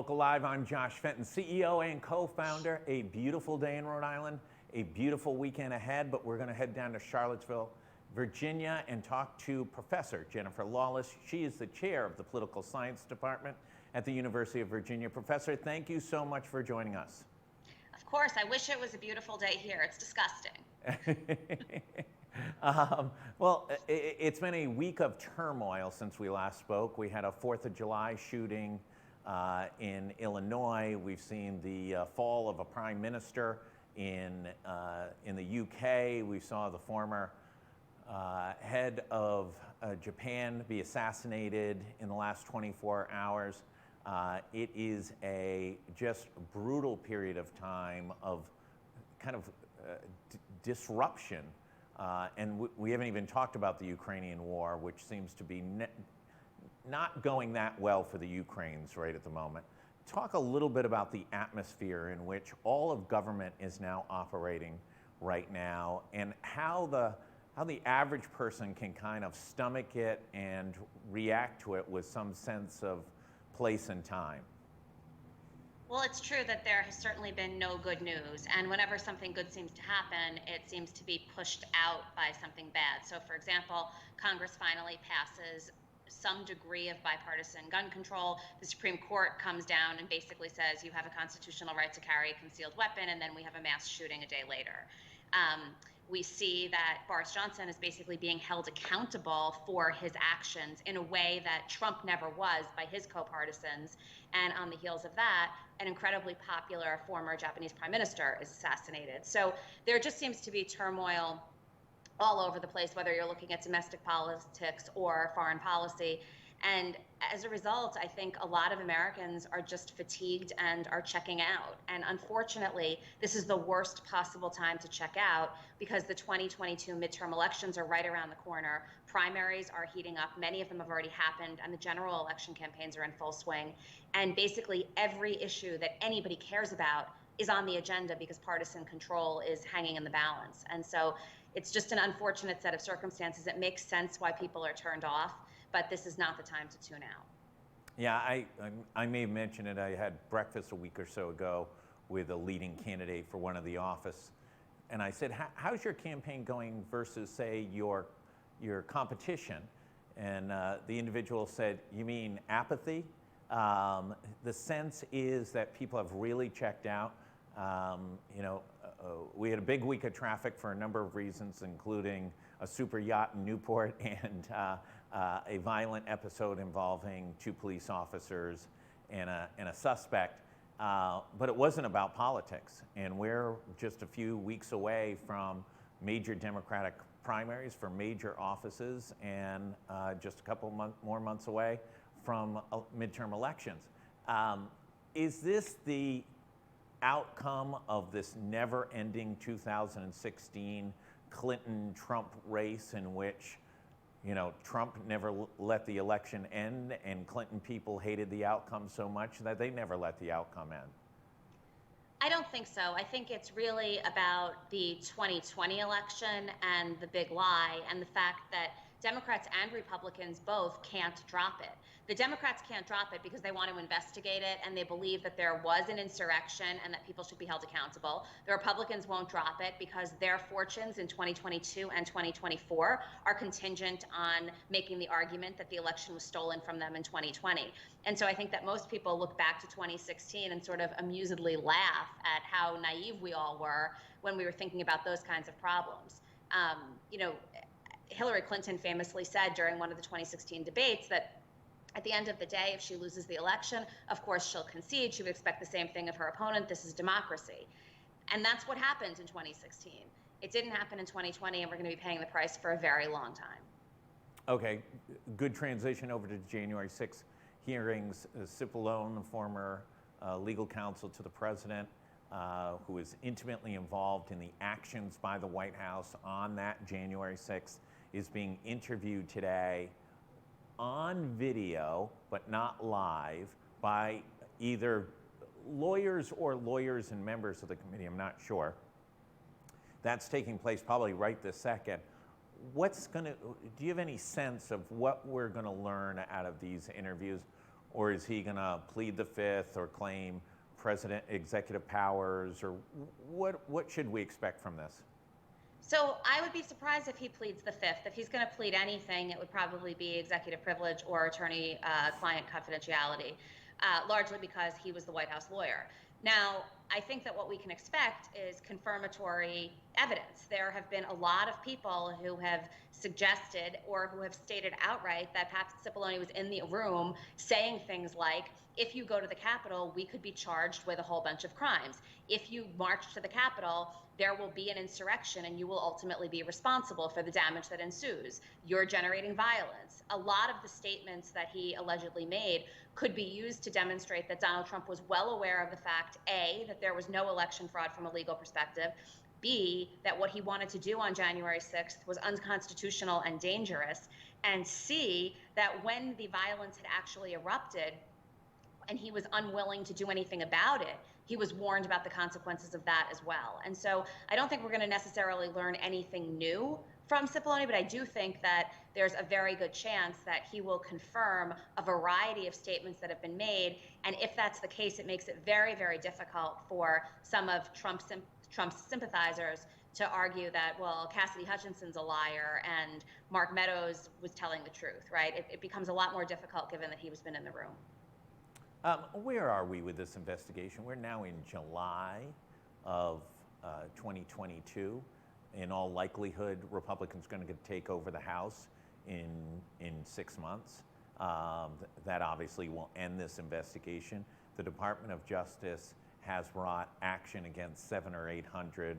GoLocal Live. I'm Josh Fenton, CEO and co-founder. A beautiful day in Rhode Island, a beautiful weekend ahead, but we're going to head down to Charlottesville, Virginia, and talk to Professor Jennifer Lawless. She is the chair of the Political Science Department at the University of Virginia. Professor, thank you so much for joining us. Of course, I wish it was a beautiful day here. It's disgusting. Well, it's been a week of turmoil since we last spoke. We had a 4th of July shooting in Illinois. We've seen the fall of a prime minister in the UK. We saw the former head of Japan be assassinated in the last 24 hours. It is a just brutal period of time of kind of disruption. And we haven't even talked about the Ukrainian war, which seems to be not going that well for the Ukrainians right at the moment. Talk a little bit about the atmosphere in which all of government is now operating right now, and how the average person can kind of stomach it and react to it with some sense of place and time. Well, it's true that there has certainly been no good news. And whenever something good seems to happen, it seems to be pushed out by something bad. So, for example, Congress finally passes some degree of bipartisan gun control. The Supreme Court comes down and basically says you have a constitutional right to carry a concealed weapon, and then we have a mass shooting a day later. We see that Boris Johnson is basically being held accountable for his actions in a way that Trump never was by his co-partisans. And on the heels of that, an incredibly popular former Japanese prime minister is assassinated. So there just seems to be turmoil all over the place, whether you're looking at domestic politics or foreign policy. And as a result, I think a lot of Americans are just fatigued and are checking out. And unfortunately, this is the worst possible time to check out because the 2022 midterm elections are right around the corner. Primaries are heating up. Many of them have already happened, and the general election campaigns are in full swing. And basically every issue that anybody cares about is on the agenda because partisan control is hanging in the balance. And so it's just an unfortunate set of circumstances. It makes sense why people are turned off, but this is not the time to tune out. Yeah, I may have mentioned it. I had breakfast a week or so ago with a leading candidate for one of the office, and I said, how's your campaign going versus, say, your competition? And the individual said, you mean apathy? The sense is that people have really checked out. We had a big week of traffic for a number of reasons, including a super yacht in Newport and a violent episode involving 2 police officers and a suspect. But it wasn't about politics. And we're just a few weeks away from major Democratic primaries for major offices, and just a couple more months away from midterm elections. Is this the outcome of this never-ending 2016 Clinton-Trump race in which, Trump never let the election end, and Clinton people hated the outcome so much that they never let the outcome end? I don't think so. I think it's really about the 2020 election and the big lie, and the fact that Democrats and Republicans both can't drop it. The Democrats can't drop it because they want to investigate it and they believe that there was an insurrection and that people should be held accountable. The Republicans won't drop it because their fortunes in 2022 and 2024 are contingent on making the argument that the election was stolen from them in 2020. And so I think that most people look back to 2016 and sort of amusedly laugh at how naive we all were when we were thinking about those kinds of problems. Hillary Clinton famously said during one of the 2016 debates that at the end of the day, if she loses the election, of course she'll concede. She would expect the same thing of her opponent. This is democracy. And that's what happened in 2016. It didn't happen in 2020, and we're going to be paying the price for a very long time. Okay, good transition over to January 6th hearings. Cipollone, the former legal counsel to the president, who is intimately involved in the actions by the White House on that January 6th, is being interviewed today on video, but not live, by either lawyers and members of the committee, I'm not sure. That's taking place probably right this second. Do you have any sense of what we're gonna learn out of these interviews? or is he going to plead the fifth or claim president executive powers, or what should we expect from this? So I would be surprised if he pleads the fifth. If he's going to plead anything, it would probably be executive privilege or attorney-client confidentiality, largely because he was the White House lawyer. Now, I think that what we can expect is confirmatory evidence. There have been a lot of people who have suggested or who have stated outright that Pat Cipollone was in the room saying things like, if you go to the Capitol, we could be charged with a whole bunch of crimes. If you march to the Capitol, there will be an insurrection and you will ultimately be responsible for the damage that ensues. You're generating violence. A lot of the statements that he allegedly made could be used to demonstrate that Donald Trump was well aware of the fact, A, that there was no election fraud from a legal perspective, B, that what he wanted to do on January 6th was unconstitutional and dangerous, and C, that when the violence had actually erupted and he was unwilling to do anything about it, he was warned about the consequences of that as well. And so I don't think we're going to necessarily learn anything new from Cipollone, but I do think that there's a very good chance that he will confirm a variety of statements that have been made. And if that's the case, it makes it very, very difficult for some of Trump's sympathizers to argue that, well, Cassidy Hutchinson's a liar and Mark Meadows was telling the truth, right? It becomes a lot more difficult given that he was been in the room. Where are we with this investigation? We're now in July of 2022. In all likelihood, Republicans are going to take over the House in 6 months. That obviously will end this investigation. The Department of Justice has brought action against 700 or 800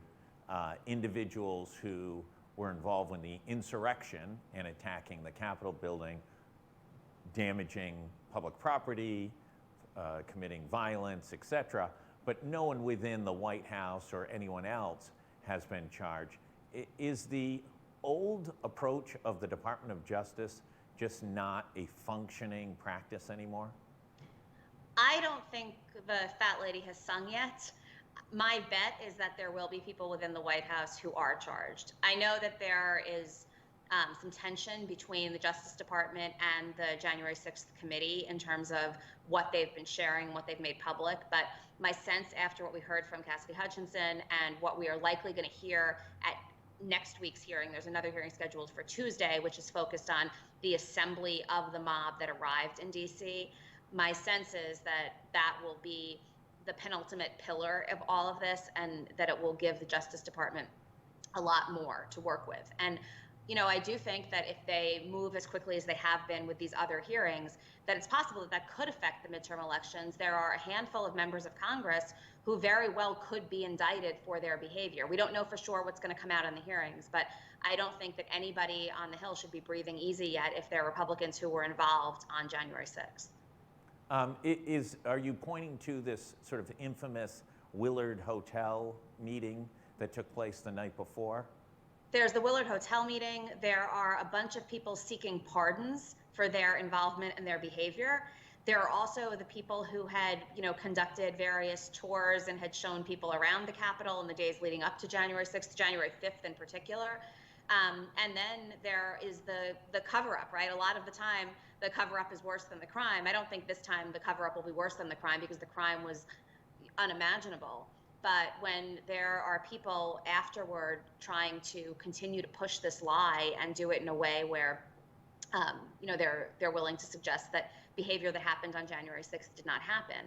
individuals who were involved in the insurrection and attacking the Capitol building, damaging public property, committing violence, etc. But no one within the White House or anyone else has been charged. Is the old approach of the Department of Justice just not a functioning practice anymore? I don't think the fat lady has sung yet. My bet is that there will be people within the White House who are charged. I know that there is some tension between the Justice Department and the January 6th committee in terms of what they've been sharing, what they've made public. But my sense after what we heard from Cassidy Hutchinson and what we are likely going to hear at next week's hearing, there's another hearing scheduled for Tuesday, which is focused on the assembly of the mob that arrived in DC. My sense is that that will be the penultimate pillar of all of this, and that it will give the Justice Department a lot more to work with. And you know, I do think that if they move as quickly as they have been with these other hearings, that it's possible that that could affect the midterm elections. There are a handful of members of Congress who very well could be indicted for their behavior. We don't know for sure what's going to come out in the hearings, but I don't think that anybody on the Hill should be breathing easy yet if they're Republicans who were involved on January 6th. Are you pointing to this sort of infamous Willard Hotel meeting that took place the night before? There's the Willard Hotel meeting. There are a bunch of people seeking pardons for their involvement and their behavior. There are also the people who had, conducted various tours and had shown people around the Capitol in the days leading up to January 6th, January 5th in particular. And then there is the cover-up, right? A lot of the time, the cover-up is worse than the crime. I don't think this time the cover-up will be worse than the crime because the crime was unimaginable. But when there are people afterward trying to continue to push this lie and do it in a way where, they're willing to suggest that behavior that happened on January 6th did not happen,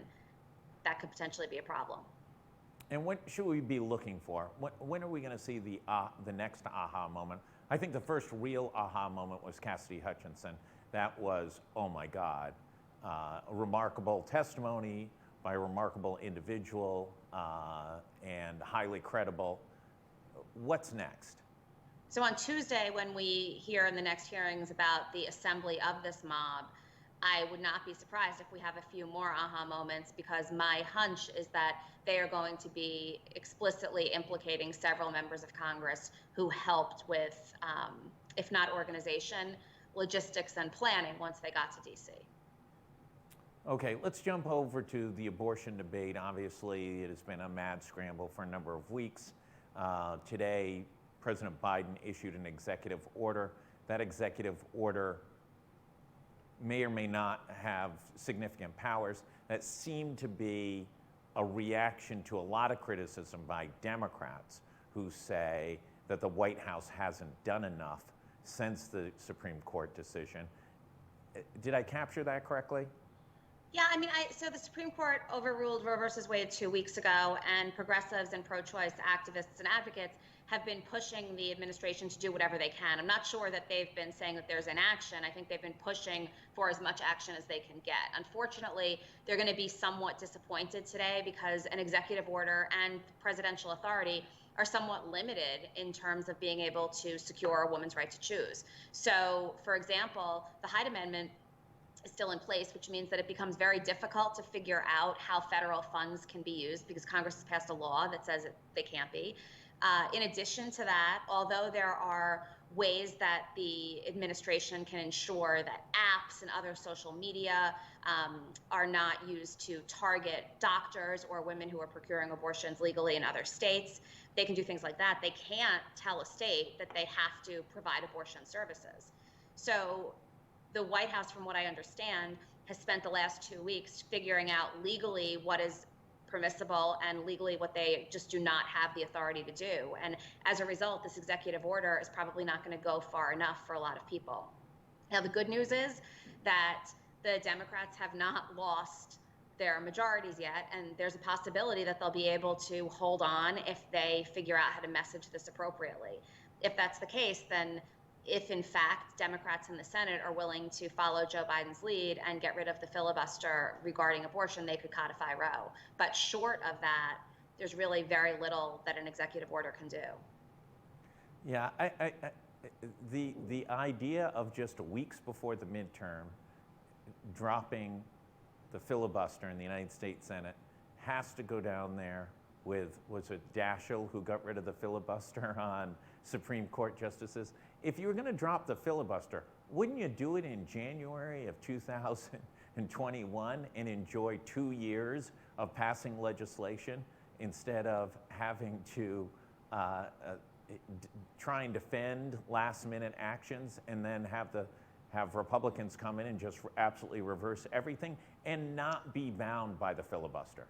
that could potentially be a problem. And what should we be looking for? When are we going to see the next aha moment? I think the first real aha moment was Cassidy Hutchinson. That was, oh my God, a remarkable testimony by a remarkable individual and highly credible. What's next? So on Tuesday, when we hear in the next hearings about the assembly of this mob, I would not be surprised if we have a few more aha moments, because my hunch is that they are going to be explicitly implicating several members of Congress who helped with, if not organization, logistics and planning once they got to DC. Okay, let's jump over to the abortion debate. Obviously, it has been a mad scramble for a number of weeks. Today, President Biden issued an executive order. That executive order may or may not have significant powers, that seem to be a reaction to a lot of criticism by Democrats who say that the White House hasn't done enough since the Supreme Court decision. Did I capture that correctly? Yeah, I mean, so the Supreme Court overruled Roe versus Wade 2 weeks ago, and progressives and pro-choice activists and advocates have been pushing the administration to do whatever they can. I'm not sure that they've been saying that there's inaction. I think they've been pushing for as much action as they can get. Unfortunately, they're going to be somewhat disappointed today because an executive order and presidential authority are somewhat limited in terms of being able to secure a woman's right to choose. So, for example, the Hyde Amendment is still in place, which means that it becomes very difficult to figure out how federal funds can be used because Congress has passed a law that says they can't be. In addition to that, although there are ways that the administration can ensure that apps and other social media are not used to target doctors or women who are procuring abortions legally in other states, they can do things like that. They can't tell a state that they have to provide abortion services. So the White House, from what I understand, has spent the last 2 weeks figuring out legally what is permissible and legally what they just do not have the authority to do. And as a result, this executive order is probably not going to go far enough for a lot of people. Now, the good news is that the Democrats have not lost their majorities yet, and there's a possibility that they'll be able to hold on if they figure out how to message this appropriately. If that's the case, then if in fact Democrats in the Senate are willing to follow Joe Biden's lead and get rid of the filibuster regarding abortion, they could codify Roe. But short of that, there's really very little that an executive order can do. Yeah, the idea of just weeks before the midterm dropping the filibuster in the United States Senate has to go down there with, was it Daschle who got rid of the filibuster on Supreme Court justices? If you were going to drop the filibuster, wouldn't you do it in January of 2021 and enjoy 2 years of passing legislation instead of having to try and defend last-minute actions and then have Republicans come in and just absolutely reverse everything and not be bound by the filibuster?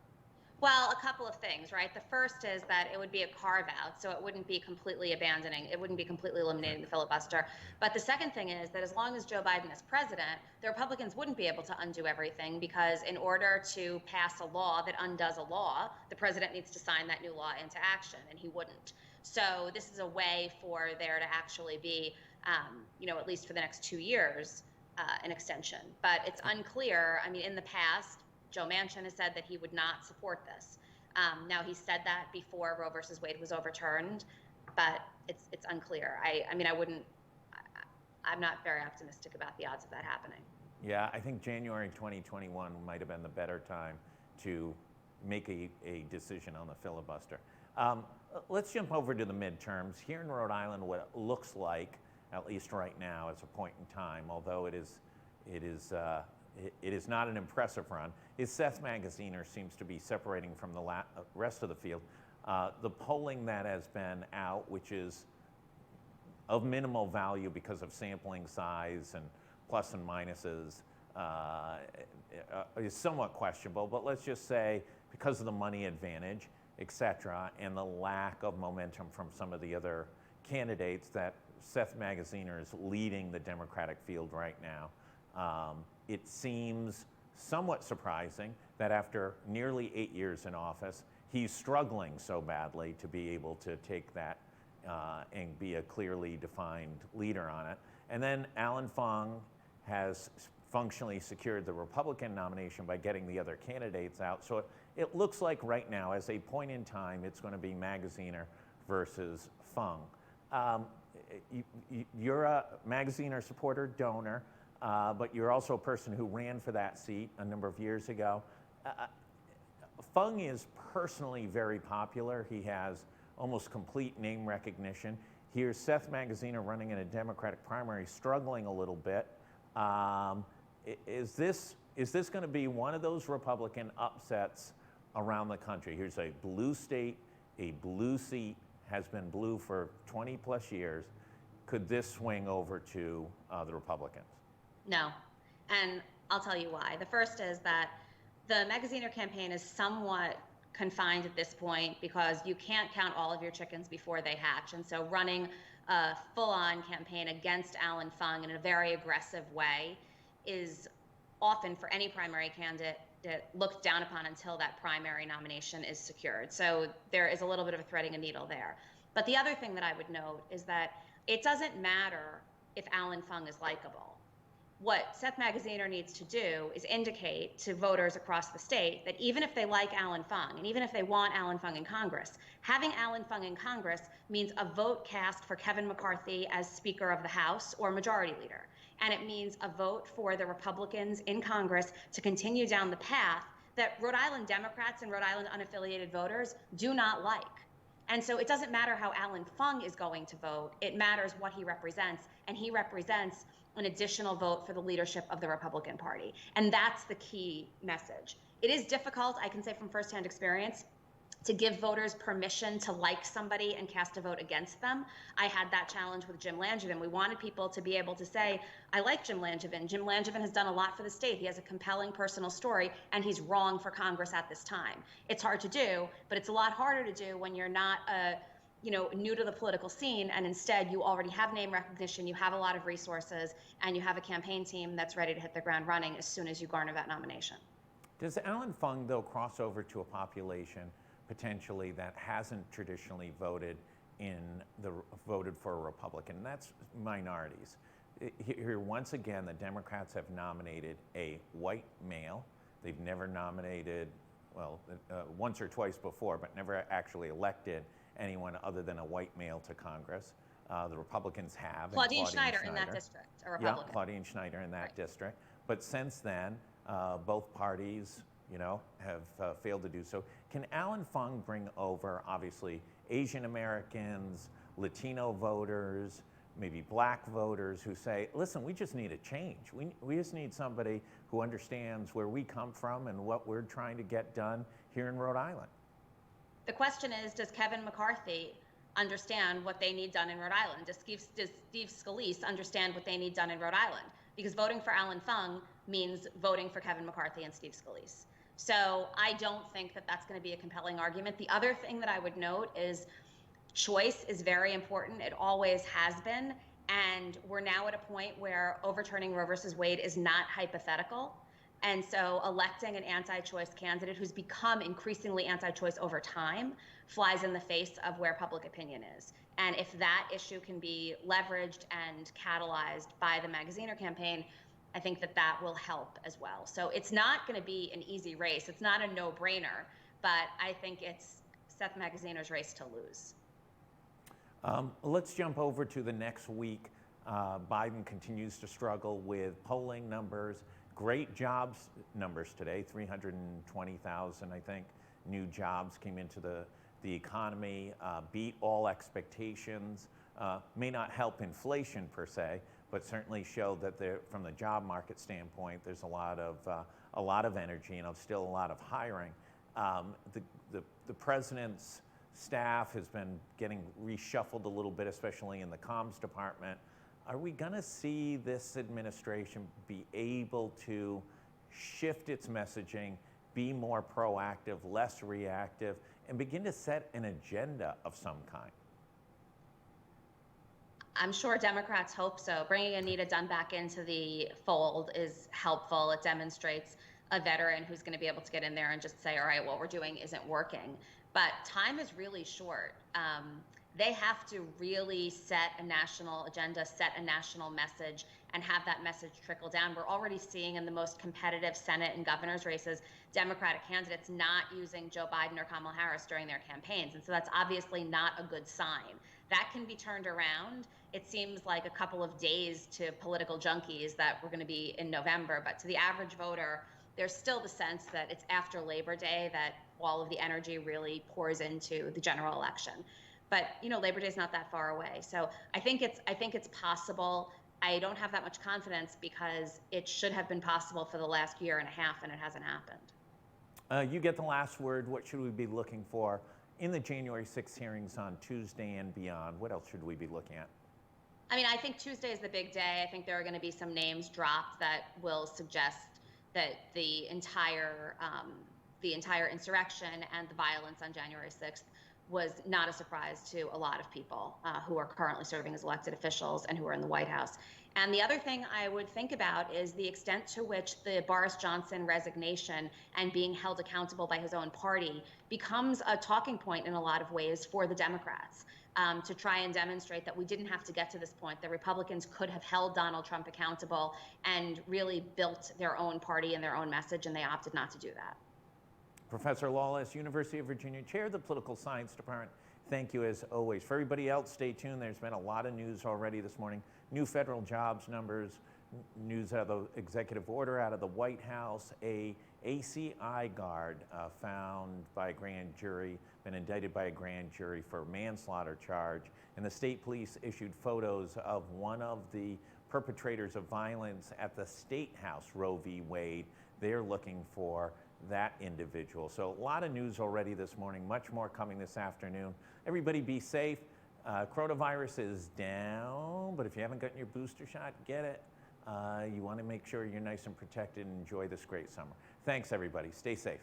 Well, a couple of things, right? The first is that it would be a carve-out, so it wouldn't be completely abandoning, it wouldn't be completely eliminating the filibuster. But the second thing is that as long as Joe Biden is president, the Republicans wouldn't be able to undo everything because in order to pass a law that undoes a law, the president needs to sign that new law into action, and he wouldn't. So this is a way for there to actually be, at least for the next 2 years, an extension. But it's unclear. I mean, in the past, Joe Manchin has said that he would not support this. Now, he said that before Roe versus Wade was overturned, but it's unclear. I'm not very optimistic about the odds of that happening. Yeah, I think January 2021 might have been the better time to make a decision on the filibuster. Let's jump over to the midterms. Here in Rhode Island, what it looks like, at least right now, is a point in time, although it is not an impressive run, is Seth Magaziner seems to be separating from the rest of the field. The polling that has been out, which is of minimal value because of sampling size and plus and minuses, is somewhat questionable, but let's just say because of the money advantage, et cetera, and the lack of momentum from some of the other candidates, that Seth Magaziner is leading the Democratic field right now. It seems somewhat surprising that after nearly 8 years in office, he's struggling so badly to be able to take that and be a clearly defined leader on it. And then Alan Fung has functionally secured the Republican nomination by getting the other candidates out. So it looks like right now, as a point in time, it's going to be Magaziner versus Fung. You're a Magaziner supporter, donor. But you're also a person who ran for that seat a number of years ago. Fung is personally very popular. He has almost complete name recognition. Here's Seth Magaziner running in a Democratic primary, struggling a little bit. Is this going to be one of those Republican upsets around the country? Here's a blue state, a blue seat, has been blue for 20 plus years. Could this swing over to the Republicans? No. And I'll tell you why. The first is that the Magaziner campaign is somewhat confined at this point because you can't count all of your chickens before they hatch. And so running a full-on campaign against Alan Fung in a very aggressive way is often, for any primary candidate, looked down upon until that primary nomination is secured. So there is a little bit of a threading a needle there. But the other thing that I would note is that it doesn't matter if Alan Fung is likable. What Seth Magaziner needs to do is indicate to voters across the state that even if they like Alan Fung, and even if they want Alan Fung in Congress, having Alan Fung in Congress means a vote cast for Kevin McCarthy as Speaker of the House or Majority Leader. And it means a vote for the Republicans in Congress to continue down the path that Rhode Island Democrats and Rhode Island unaffiliated voters do not like. And so it doesn't matter how Alan Fung is going to vote, it matters what he represents, and he represents an additional vote for the leadership of the Republican Party. And that's the key message. It is difficult, I can say from firsthand experience, to give voters permission to like somebody and cast a vote against them. I had that challenge with Jim Langevin. We wanted people to be able to say, I like Jim Langevin. Jim Langevin has done a lot for the state. He has a compelling personal story, and he's wrong for Congress at this time. It's hard to do, but it's a lot harder to do when you're not new to the political scene, and instead you already have name recognition, you have a lot of resources, and you have a campaign team that's ready to hit the ground running as soon as you garner that nomination. Does Alan Fung, though, cross over to a population potentially that hasn't traditionally voted for a Republican? That's minorities. Here, once again, the Democrats have nominated a white male. They've never nominated, once or twice before, but never actually elected anyone other than a white male to Congress. The Republicans have. Claudine Schneider in that district, a Republican. Yeah, Claudine Schneider in that district. But since then, both parties have failed to do so. Can Alan Fung bring over, obviously, Asian Americans, Latino voters, maybe black voters who say, listen, we just need a change. We just need somebody who understands where we come from and what we're trying to get done here in Rhode Island? The question is, does Kevin McCarthy understand what they need done in Rhode Island? Does Steve Scalise understand what they need done in Rhode Island? Because voting for Alan Fung means voting for Kevin McCarthy and Steve Scalise. So I don't think that that's going to be a compelling argument. The other thing that I would note is choice is very important. It always has been. And we're now at a point where overturning Roe versus Wade is not hypothetical. And so electing an anti-choice candidate who's become increasingly anti-choice over time flies in the face of where public opinion is. And if that issue can be leveraged and catalyzed by the Magaziner campaign, I think that that will help as well. So it's not going to be an easy race. It's not a no-brainer, but I think it's Seth Magaziner's race to lose. Let's jump over to the next week. Biden continues to struggle with polling numbers. Great jobs numbers today, 320,000, I think, new jobs came into the economy, beat all expectations, may not help inflation per se, but certainly show that from the job market standpoint, there's a lot of energy and still a lot of hiring. The president's staff has been getting reshuffled a little bit, especially in the comms department. Are we going to see this administration be able to shift its messaging, be more proactive, less reactive, and begin to set an agenda of some kind? I'm sure Democrats hope so. Bringing Anita Dunn back into the fold is helpful. It demonstrates a veteran who's going to be able to get in there and just say, all right, what we're doing isn't working. But time is really short. They have to really set a national agenda, set a national message, and have that message trickle down. We're already seeing in the most competitive Senate and governor's races, Democratic candidates not using Joe Biden or Kamala Harris during their campaigns. And so that's obviously not a good sign. That can be turned around. It seems like a couple of days to political junkies that we're going to be in November, but to the average voter, there's still the sense that it's after Labor Day that all of the energy really pours into the general election. But Labor Day is not that far away, so I think it's possible. I don't have that much confidence because it should have been possible for the last year and a half, and it hasn't happened. You get the last word. What should we be looking for in the January 6th hearings on Tuesday and beyond? What else should we be looking at? I mean, I think Tuesday is the big day. I think there are going to be some names dropped that will suggest that the entire insurrection and the violence on January 6th was not a surprise to a lot of people who are currently serving as elected officials and who are in the White House. And the other thing I would think about is the extent to which the Boris Johnson resignation and being held accountable by his own party becomes a talking point in a lot of ways for the Democrats. To try and demonstrate that we didn't have to get to this point. The Republicans could have held Donald Trump accountable and really built their own party and their own message, and they opted not to do that. Professor Lawless, University of Virginia, Chair of the Political Science Department, thank you as always. For everybody else, stay tuned. There's been a lot of news already this morning. New federal jobs numbers, news out of the executive order out of the White House, a ACI guard found by a grand jury, been indicted by a grand jury for a manslaughter charge, and the state police issued photos of one of the perpetrators of violence at the State House, Roe v. Wade. They're looking for that individual. So a lot of news already this morning, much more coming this afternoon. Everybody be safe. Coronavirus is down, but if you haven't gotten your booster shot, get it. You want to make sure you're nice and protected and enjoy this great summer. Thanks, everybody. Stay safe.